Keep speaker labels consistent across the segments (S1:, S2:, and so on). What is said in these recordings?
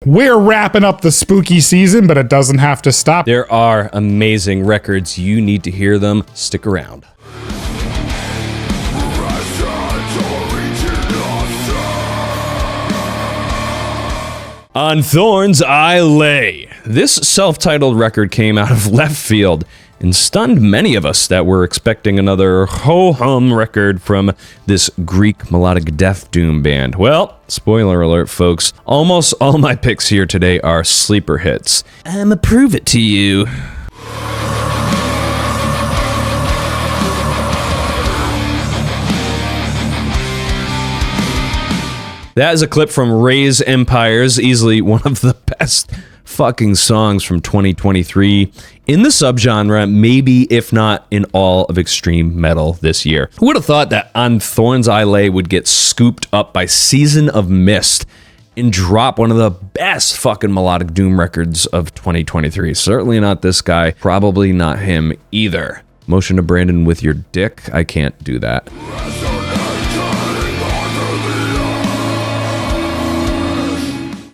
S1: We're wrapping up the spooky season, but it doesn't have to stop.
S2: There are amazing records. You need to hear them. Stick around. On Thorns I Lay. This self-titled record came out of left field and stunned many of us that were expecting another ho-hum record from this Greek melodic death doom band. Well, spoiler alert, folks, almost all my picks here today are sleeper hits. I'ma prove it to you. That is a clip from Raise Empires, easily one of the best fucking songs from 2023 in the subgenre, maybe if not in all of extreme metal this year. Who would have thought that On Thorns I Lay would get scooped up by Season of Mist and drop one of the best fucking melodic doom records of 2023? Certainly not this guy, probably not him either. Motion to Brandon with your dick? I can't do that.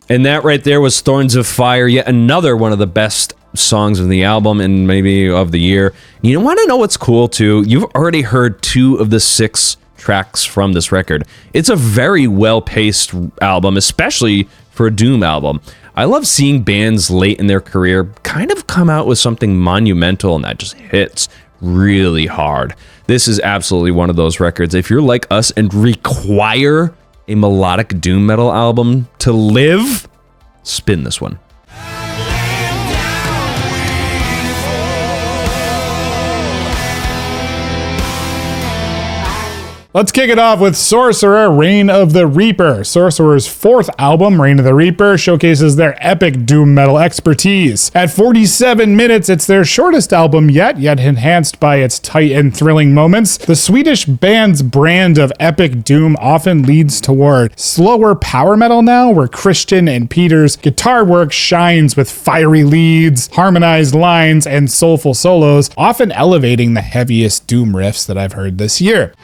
S2: And that right there was Thorns of Fire, yet another one of the best songs of the album and maybe of the year. You want to know what's cool too? You've already heard 2 of the 6 tracks from this record. It's a very well-paced album, especially for a doom album. I love seeing bands late in their career kind of come out with something monumental and that just hits really hard. This is absolutely one of those records. If you're like us and require a melodic doom metal album to live, spin this one.
S1: Let's kick it off with Sorcerer, Reign of the Reaper. Sorcerer's 4th album, Reign of the Reaper, showcases their epic doom metal expertise. At 47 minutes, it's their shortest album yet enhanced by its tight and thrilling moments. The Swedish band's brand of epic doom often leads toward slower power metal now, where Christian and Peter's guitar work shines with fiery leads, harmonized lines, and soulful solos, often elevating the heaviest doom riffs that I've heard this year.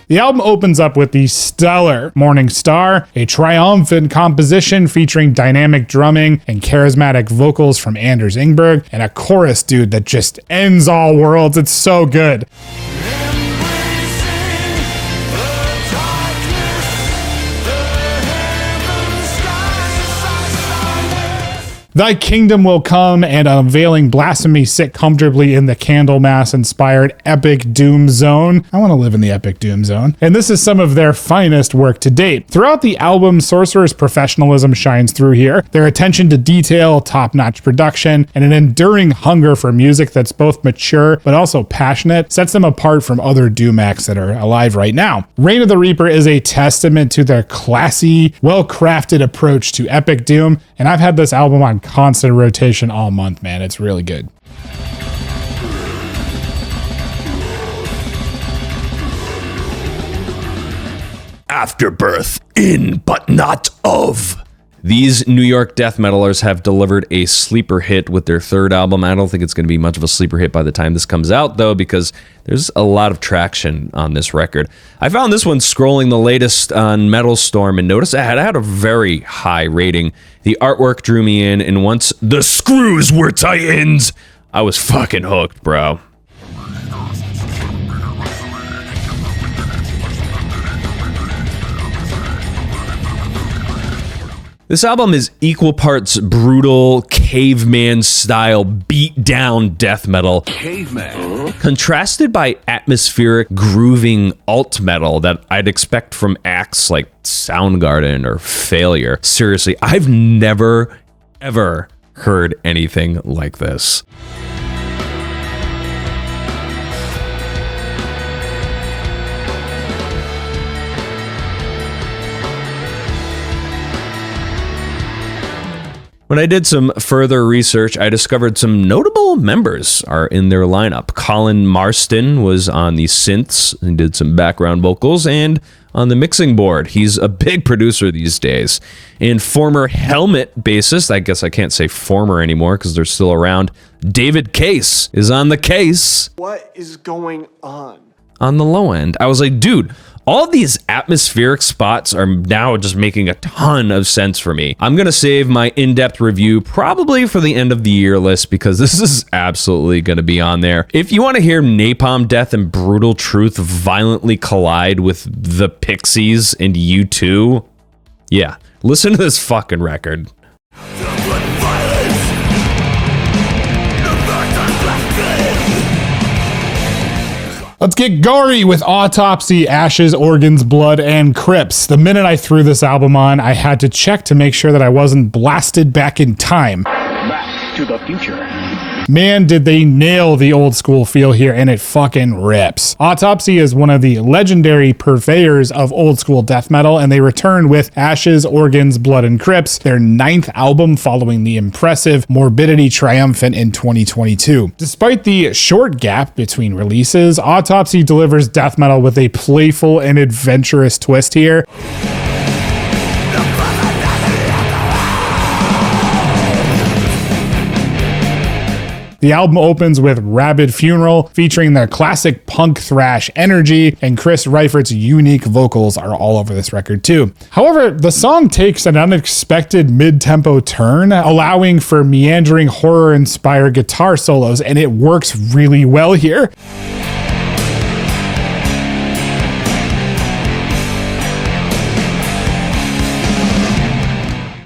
S1: The album opens up with the stellar Morning Star, a triumphant composition featuring dynamic drumming and charismatic vocals from Anders Ingberg, and a chorus, dude, that just ends all worlds. It's so good. Thy kingdom will come, and unveiling blasphemy sit comfortably in the Candlemas-inspired epic doom zone. I want to live in the epic doom zone. And this is some of their finest work to date. Throughout the album, Sorcerer's professionalism shines through here. Their attention to detail, top-notch production, and an enduring hunger for music that's both mature but also passionate sets them apart from other doom acts that are alive right now. Reign of the Reaper is a testament to their classy, well-crafted approach to epic doom, and I've had this album on constant rotation all month, man. It's really good.
S2: Afterbirth, in but not of. These New York death metalers have delivered a sleeper hit with their 3rd album. I don't think it's going to be much of a sleeper hit by the time this comes out, though, because there's a lot of traction on this record. I found this one scrolling the latest on Metal Storm and noticed it had a very high rating. The artwork drew me in, and once the screws were tightened, I was fucking hooked, bro. This album is equal parts brutal, caveman-style, beat-down death metal.
S3: Caveman.
S2: Contrasted by atmospheric, grooving alt metal that I'd expect from acts like Soundgarden or Failure. Seriously, I've never, ever heard anything like this. When I did some further research, I discovered some notable members are in their lineup. Colin Marston was on the synths and did some background vocals, and on the mixing board. He's a big producer these days. And former Helmet bassist, I guess I can't say former anymore because they're still around, David Case is on the case.
S4: What is going on?
S2: on the low end. I was like, dude, all these atmospheric spots are now just making a ton of sense for me. I'm gonna save my in-depth review probably for the end of the year list because this is absolutely gonna be on there. If you want to hear napalm death and brutal truth violently collide with the Pixies and U2, yeah, listen to this fucking record.
S1: Let's get gory with Autopsy, Ashes, Organs, Blood, and Crypts. The minute I threw this album on, I had to check to make sure that I wasn't blasted back in time.
S3: Back to the future.
S1: Man, did they nail the old school feel here, and it fucking rips. Autopsy is one of the legendary purveyors of old school death metal, and they returned with Ashes, Organs, Blood, and Crypts, their 9th album following the impressive Morbidity Triumphant in 2022. Despite the short gap between releases, Autopsy delivers death metal with a playful and adventurous twist here. The album opens with Rabid Funeral, featuring their classic punk thrash energy, and Chris Reifert's unique vocals are all over this record too. However, the song takes an unexpected mid-tempo turn, allowing for meandering horror-inspired guitar solos, and it works really well here.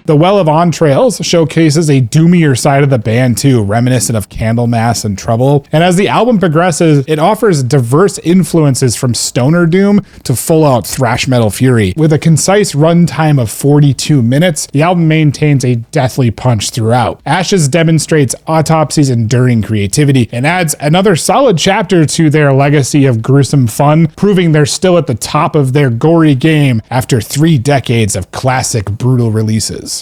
S1: The Well of Entrails showcases a doomier side of the band too, reminiscent of Candlemass and Trouble. And as the album progresses, it offers diverse influences from stoner doom to full-out thrash metal fury. With a concise runtime of 42 minutes, the album maintains a deathly punch throughout. Ashes demonstrates Autopsy's enduring creativity and adds another solid chapter to their legacy of gruesome fun, proving they're still at the top of their gory game after 3 decades of classic brutal releases.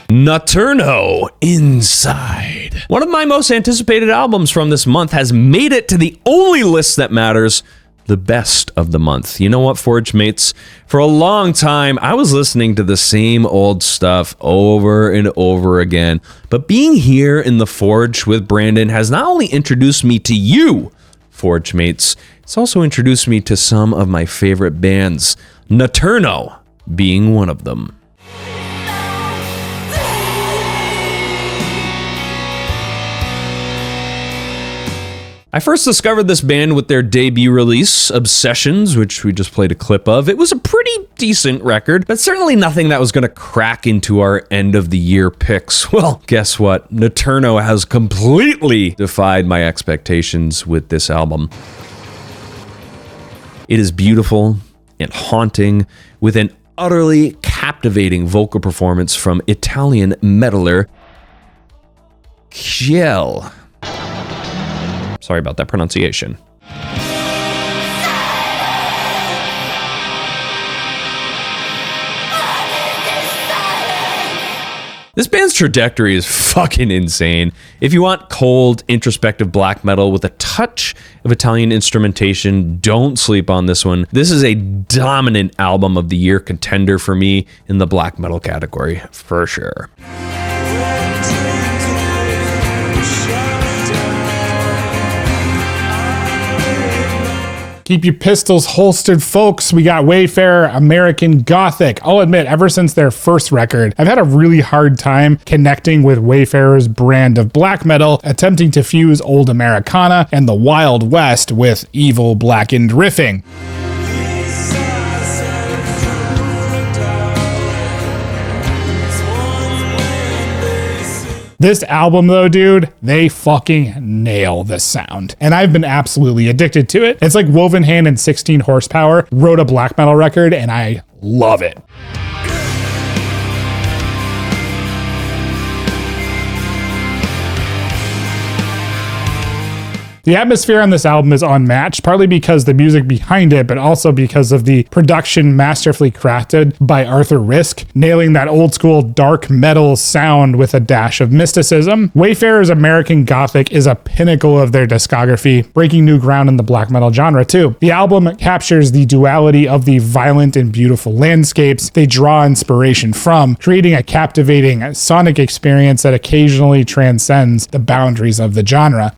S2: Notturno, Inside. One of my most anticipated albums from this month has made it to the only list that matters, the best of the month. You know what, Forgemates? For a long time, I was listening to the same old stuff over and over again. But being here in the Forge with Brandon has not only introduced me to you, Forgemates, it's also introduced me to some of my favorite bands, Notturno being one of them. I first discovered this band with their debut release, Obsessions, which we just played a clip of. It was a pretty decent record, but certainly nothing that was going to crack into our end of the year picks. Well, guess what? Notturno has completely defied my expectations with this album. It is beautiful and haunting, with an utterly captivating vocal performance from Italian metaler Kiel. Sorry about that pronunciation. This band's trajectory is fucking insane. If you want cold, introspective black metal with a touch of Italian instrumentation, don't sleep on this one. This is a dominant album of the year contender for me in the black metal category, for sure.
S1: Keep your pistols holstered, folks. We got Wayfarer, American Gothic. I'll admit, ever since their first record, I've had a really hard time connecting with Wayfarer's brand of black metal, attempting to fuse old Americana and the Wild West with evil blackened riffing. This album though, dude, they fucking nail the sound. And I've been absolutely addicted to it. It's like Woven Hand and 16 Horsepower wrote a black metal record, and I love it. The The atmosphere on this album is unmatched, partly because the music behind it, but also because of the production masterfully crafted by Arthur Risk, nailing that old school dark metal sound with a dash of mysticism. Wayfarer's American Gothic is a pinnacle of their discography, breaking new ground in the black metal genre too. The album captures the duality of the violent and beautiful landscapes they draw inspiration from, creating a captivating sonic experience that occasionally transcends the boundaries of the genre.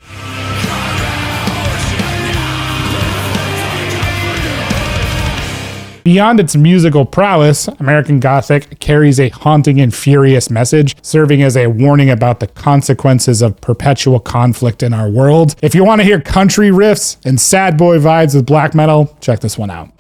S1: Beyond its musical prowess, American Gothic carries a haunting and furious message, serving as a warning about the consequences of perpetual conflict in our world. If you want to hear country riffs and sad boy vibes with black metal, check this one out.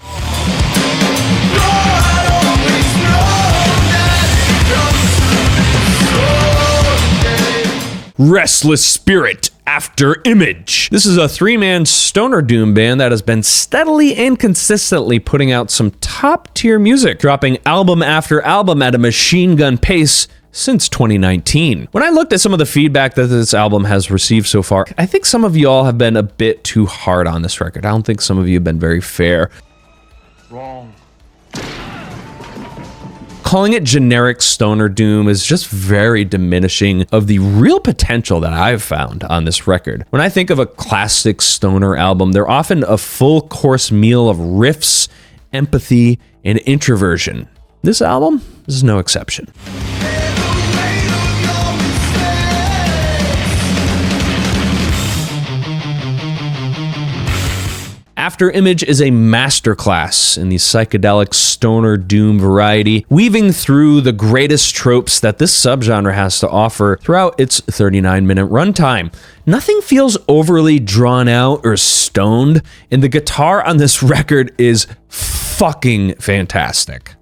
S2: Restless Spirit, Afterimage. This is a three-man stoner doom band that has been steadily and consistently putting out some top-tier music, dropping album after album at a machine gun pace since 2019. When I looked at some of the feedback that this album has received so far, I think some of y'all have been a bit too hard on this record. I don't think some of you have been very fair.
S3: Wrong.
S2: Calling it generic stoner doom is just very diminishing of the real potential that I've found on this record. When I think of a classic stoner album, they're often a full course meal of riffs, empathy, and introversion. This album is no exception. Afterimage is a masterclass in the psychedelic stoner doom variety, weaving through the greatest tropes that this subgenre has to offer throughout its 39-minute runtime. Nothing feels overly drawn out or stoned, and the guitar on this record is fucking fantastic.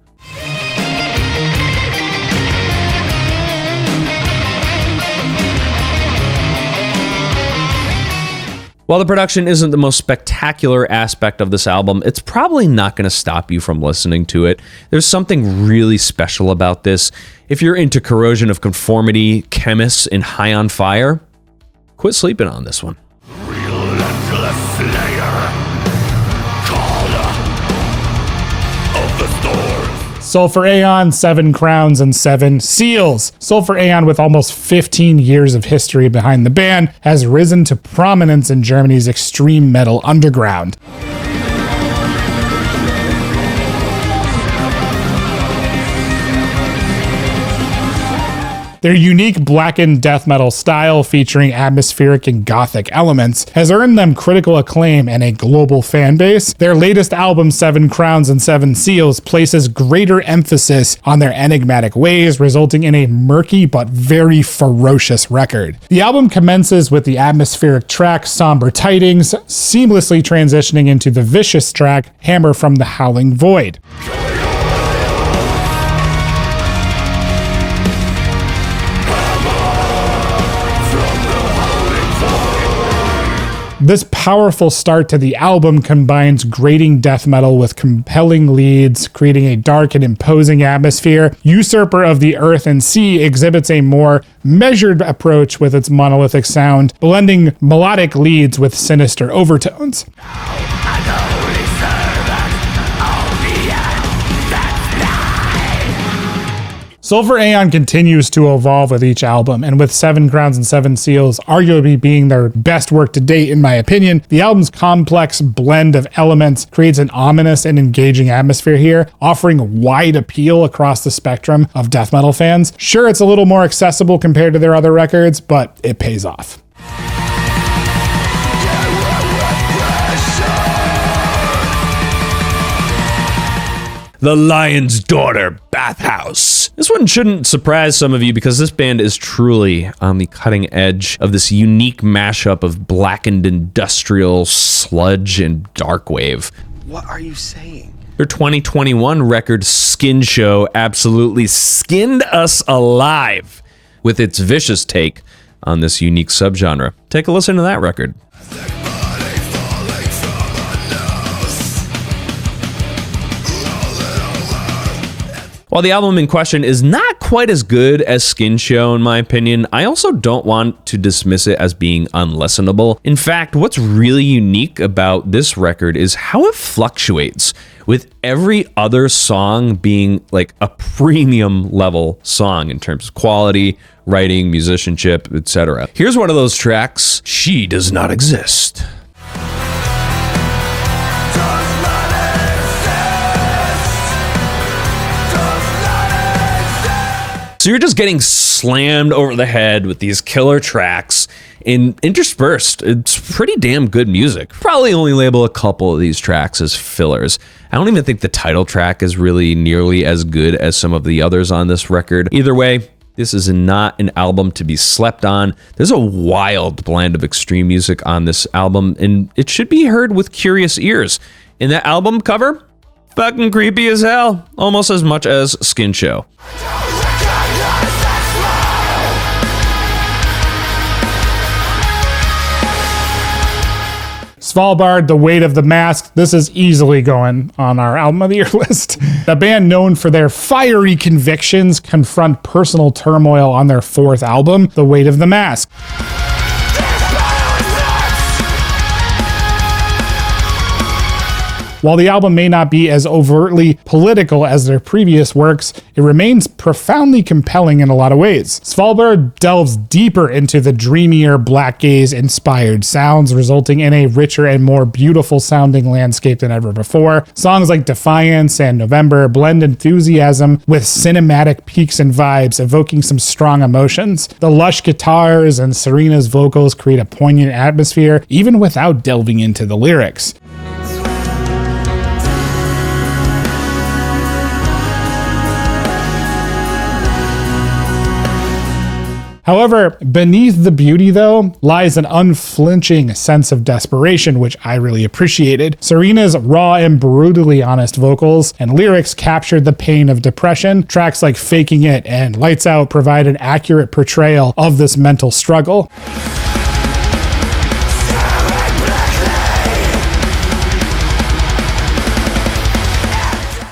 S2: While the production isn't the most spectacular aspect of this album, it's probably not going to stop you from listening to it. There's something really special about this. If you're into Corrosion of Conformity, Chemists, and High on Fire, quit sleeping on this one.
S4: Relentless Slayer, caller of the storm.
S1: Sulfur Aon, 7 Crowns and 7 Seals. Sulfur Aon, with almost 15 years of history behind the band, has risen to prominence in Germany's extreme metal underground. Their unique blackened death metal style, featuring atmospheric and gothic elements, has earned them critical acclaim and a global fan base. Their latest album, 7 Crowns and 7 Seals, places greater emphasis on their enigmatic ways, resulting in a murky but very ferocious record. The album commences with the atmospheric track Somber Tidings, seamlessly transitioning into the vicious track Hammer from the Howling Void. This powerful start to the album combines grating death metal with compelling leads, creating a dark and imposing atmosphere. Usurper of the Earth and Sea exhibits a more measured approach with its monolithic sound, blending melodic leads with sinister overtones. Sulfur Aon continues to evolve with each album, and with 7 Crowns and 7 Seals arguably being their best work to date in my opinion, the album's complex blend of elements creates an ominous and engaging atmosphere here, offering wide appeal across the spectrum of death metal fans. Sure, it's a little more accessible compared to their other records, but it pays off.
S2: The Lion's Daughter, Bathhouse. This one shouldn't surprise some of you because this band is truly on the cutting edge of this unique mashup of blackened industrial, sludge, and darkwave.
S5: What are you saying?
S2: Their 2021 record, Skin Show, absolutely skinned us alive with its vicious take on this unique subgenre. Take a listen to that record. While the album in question is not quite as good as Skin Show in my opinion, I also don't want to dismiss it as being unlistenable. In fact, what's really unique about this record is how it fluctuates, with every other song being like a premium level song in terms of quality, writing, musicianship, etc. Here's one of those tracks, She Does Not Exist. So you're just getting slammed over the head with these killer tracks and interspersed. It's pretty damn good music. Probably only label a couple of these tracks as fillers. I don't even think the title track is really nearly as good as some of the others on this record. Either way, this is not an album to be slept on. There's a wild blend of extreme music on this album, and it should be heard with curious ears. And that album cover, fucking creepy as hell, almost as much as Skin Show.
S1: Svalbard, The Weight of the Mask. This is easily going on our Album of the Year list. A band known for their fiery convictions confront personal turmoil on their fourth album, The Weight of the Mask. While the album may not be as overtly political as their previous works, it remains profoundly compelling in a lot of ways. Svalbard delves deeper into the dreamier black gaze-inspired sounds, resulting in a richer and more beautiful sounding landscape than ever before. Songs like Defiance and November blend enthusiasm with cinematic peaks and vibes, evoking some strong emotions. The lush guitars and Serena's vocals create a poignant atmosphere, even without delving into the lyrics. However, beneath the beauty, though, lies an unflinching sense of desperation, which I really appreciated. Serena's raw and brutally honest vocals and lyrics captured the pain of depression. Tracks like Faking It and Lights Out provide an accurate portrayal of this mental struggle.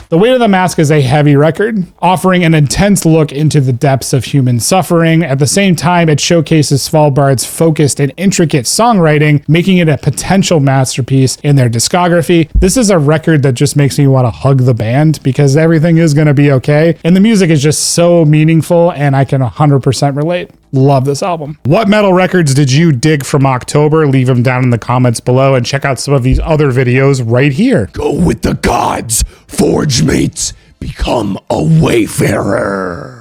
S1: The Weight of the Mask is a heavy record, offering an intense look into the depths of human suffering. At the same time, it showcases Svalbard's focused and intricate songwriting, making it a potential masterpiece in their discography. This is a record that just makes me want to hug the band because everything is going to be okay. And the music is just so meaningful, and I can 100% relate. Love this album. What metal records did you dig from October? Leave them down in the comments below and check out some of these other videos right here.
S4: Go with the gods, Forgemates, become a Wayfarer.